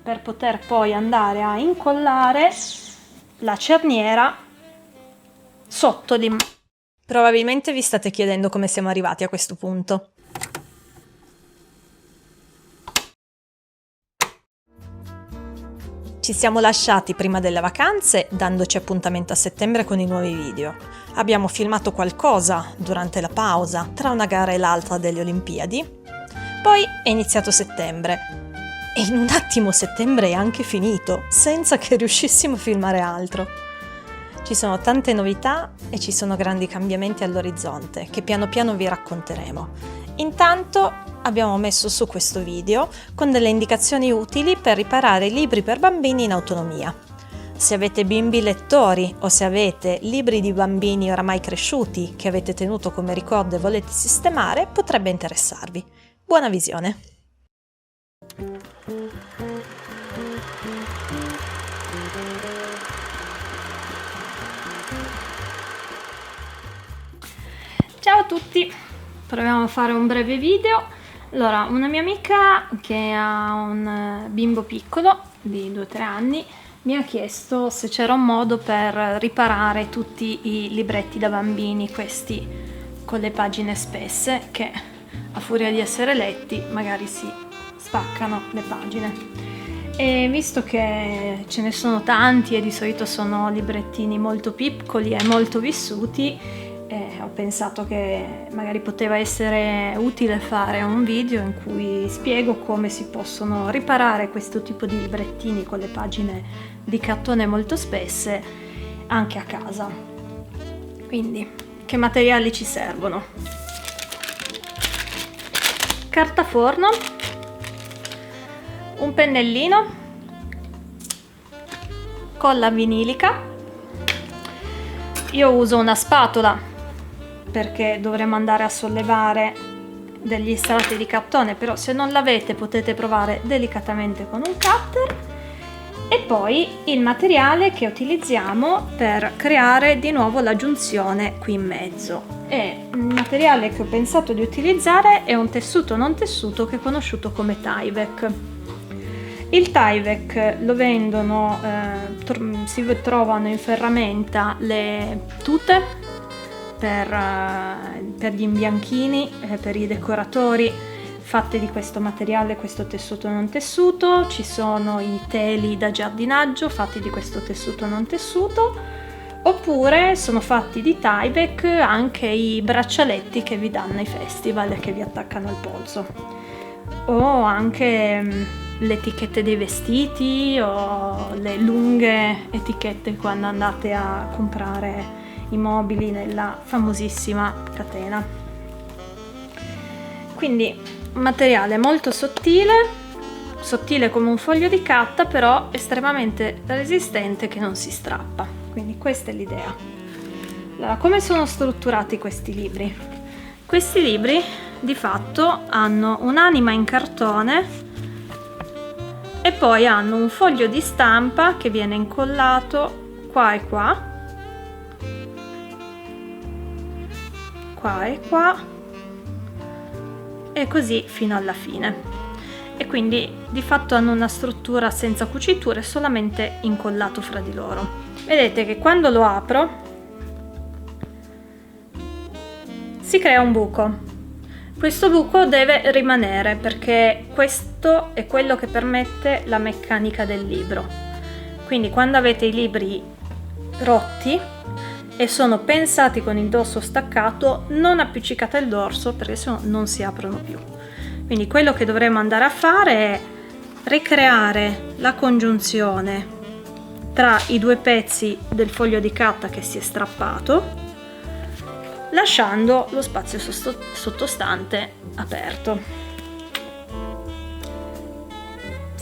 per poter poi andare a incollare la cerniera sotto di... Probabilmente vi state chiedendo come siamo arrivati a questo punto. Ci siamo lasciati prima delle vacanze, dandoci appuntamento a settembre con i nuovi video. Abbiamo filmato qualcosa durante la pausa tra una gara e l'altra delle Olimpiadi. Poi è iniziato settembre e in un attimo settembre è anche finito, senza che riuscissimo a filmare altro. Ci sono tante novità e ci sono grandi cambiamenti all'orizzonte che piano piano vi racconteremo. Intanto abbiamo messo su questo video con delle indicazioni utili per riparare libri per bambini in autonomia. Se avete bimbi lettori o se avete libri di bambini oramai cresciuti che avete tenuto come ricordo e volete sistemare, potrebbe interessarvi. Buona visione! Ciao a tutti! Proviamo a fare un breve video. Allora, una mia amica che ha un bimbo piccolo di 2-3 anni mi ha chiesto se c'era un modo per riparare tutti i libretti da bambini, questi con le pagine spesse, che a furia di essere letti magari si spaccano le pagine. E visto che ce ne sono tanti e di solito sono librettini molto piccoli e molto vissuti, ho pensato che magari poteva essere utile fare un video in cui spiego come si possono riparare questo tipo di librettini con le pagine di cartone molto spesse anche a casa. Quindi, che materiali ci servono? Carta forno, un pennellino, colla vinilica. Io uso una spatola perché dovremo andare a sollevare degli strati di cartone, però se non l'avete potete provare delicatamente con un cutter. E poi il materiale che utilizziamo per creare di nuovo la giunzione qui in mezzo. E il materiale che ho pensato di utilizzare è un tessuto non tessuto che è conosciuto come Tyvek. Il Tyvek lo vendono, si trovano in ferramenta le tute per gli imbianchini, per i decoratori fatte di questo materiale, questo tessuto non tessuto. Ci sono i teli da giardinaggio fatti di questo tessuto non tessuto, oppure sono fatti di Tyvek anche i braccialetti che vi danno ai festival e che vi attaccano al polso, o anche le etichette dei vestiti o le lunghe etichette quando andate a comprare i mobili nella famosissima catena. Quindi un materiale molto sottile come un foglio di carta, però estremamente resistente, che non si strappa. Quindi questa è l'idea. Allora, come sono strutturati questi libri? Questi libri di fatto hanno un'anima in cartone e poi hanno un foglio di stampa che viene incollato qua e qua e qua, e così fino alla fine. E quindi di fatto hanno una struttura senza cuciture, solamente incollato fra di loro. Vedete che quando lo apro si crea un buco. Questo buco deve rimanere perché questo è quello che permette la meccanica del libro. Quindi quando avete i libri rotti e sono pensati con il dorso staccato, non appiccicate il dorso perché sennò non si aprono più. Quindi quello che dovremo andare a fare è ricreare la congiunzione tra i due pezzi del foglio di carta che si è strappato, lasciando lo spazio sottostante aperto.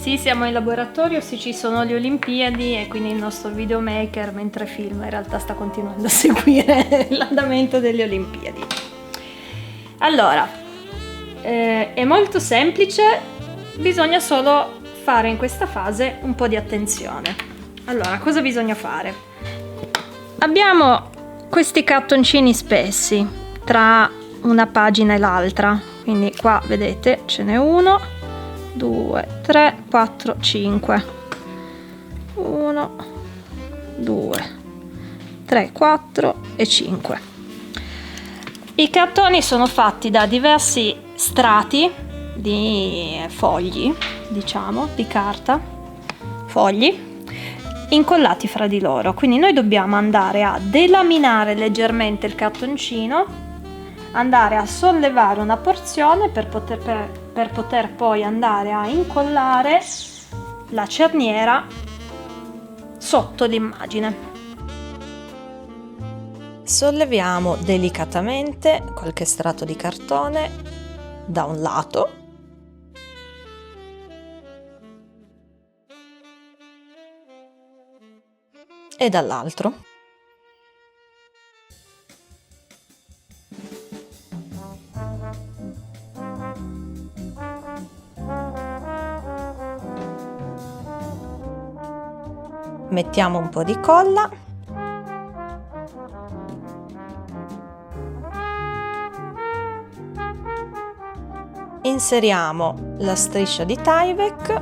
Sì, siamo in laboratorio, sì, ci sono le Olimpiadi e quindi il nostro videomaker mentre filma in realtà sta continuando a seguire l'andamento delle Olimpiadi. Allora, è molto semplice, bisogna solo fare in questa fase un po' di attenzione. Allora, cosa bisogna fare? Abbiamo questi cartoncini spessi tra una pagina e l'altra, quindi qua vedete ce n'è uno 2, 3, 4, 5. 1, 2, 3, 4 e 5. I cartoni sono fatti da diversi strati di fogli, diciamo, di carta, fogli incollati fra di loro, quindi noi dobbiamo andare a delaminare leggermente il cartoncino, andare a sollevare una porzione per poter poi andare a incollare la cerniera sotto l'immagine. Solleviamo delicatamente qualche strato di cartone da un lato e dall'altro. Mettiamo un po' di colla . Inseriamo la striscia di Tyvek,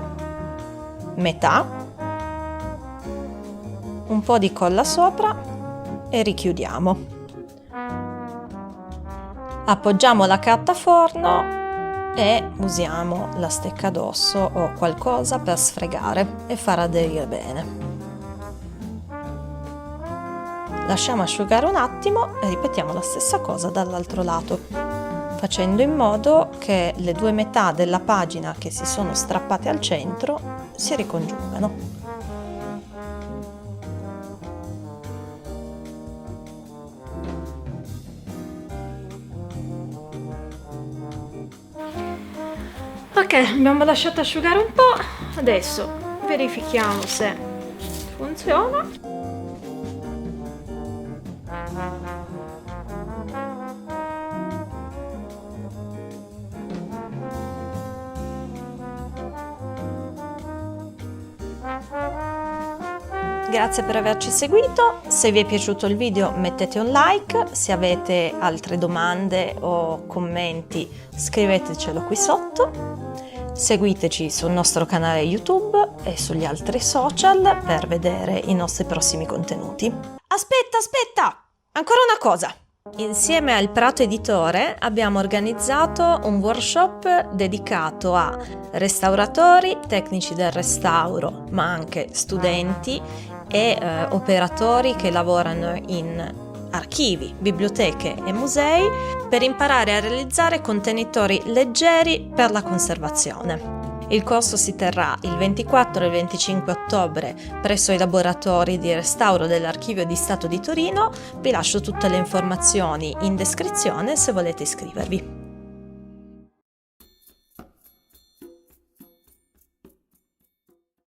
metà, un po' di colla sopra e richiudiamo. Appoggiamo la carta forno e usiamo la stecca d'osso o qualcosa per sfregare e far aderire bene. Lasciamo asciugare un attimo e ripetiamo la stessa cosa dall'altro lato, facendo in modo che le due metà della pagina che si sono strappate al centro si ricongiungano. Ok, abbiamo lasciato asciugare un po', adesso verifichiamo se funziona. Grazie per averci seguito, se vi è piaciuto il video mettete un like, se avete altre domande o commenti scrivetecelo qui sotto, seguiteci sul nostro canale YouTube e sugli altri social per vedere i nostri prossimi contenuti. Aspetta! Ancora una cosa! Insieme al Prato Editore abbiamo organizzato un workshop dedicato a restauratori, tecnici del restauro, ma anche studenti e operatori che lavorano in archivi, biblioteche e musei per imparare a realizzare contenitori leggeri per la conservazione. Il corso si terrà il 24 e il 25 ottobre presso i laboratori di restauro dell'Archivio di Stato di Torino. Vi lascio tutte le informazioni in descrizione se volete iscrivervi.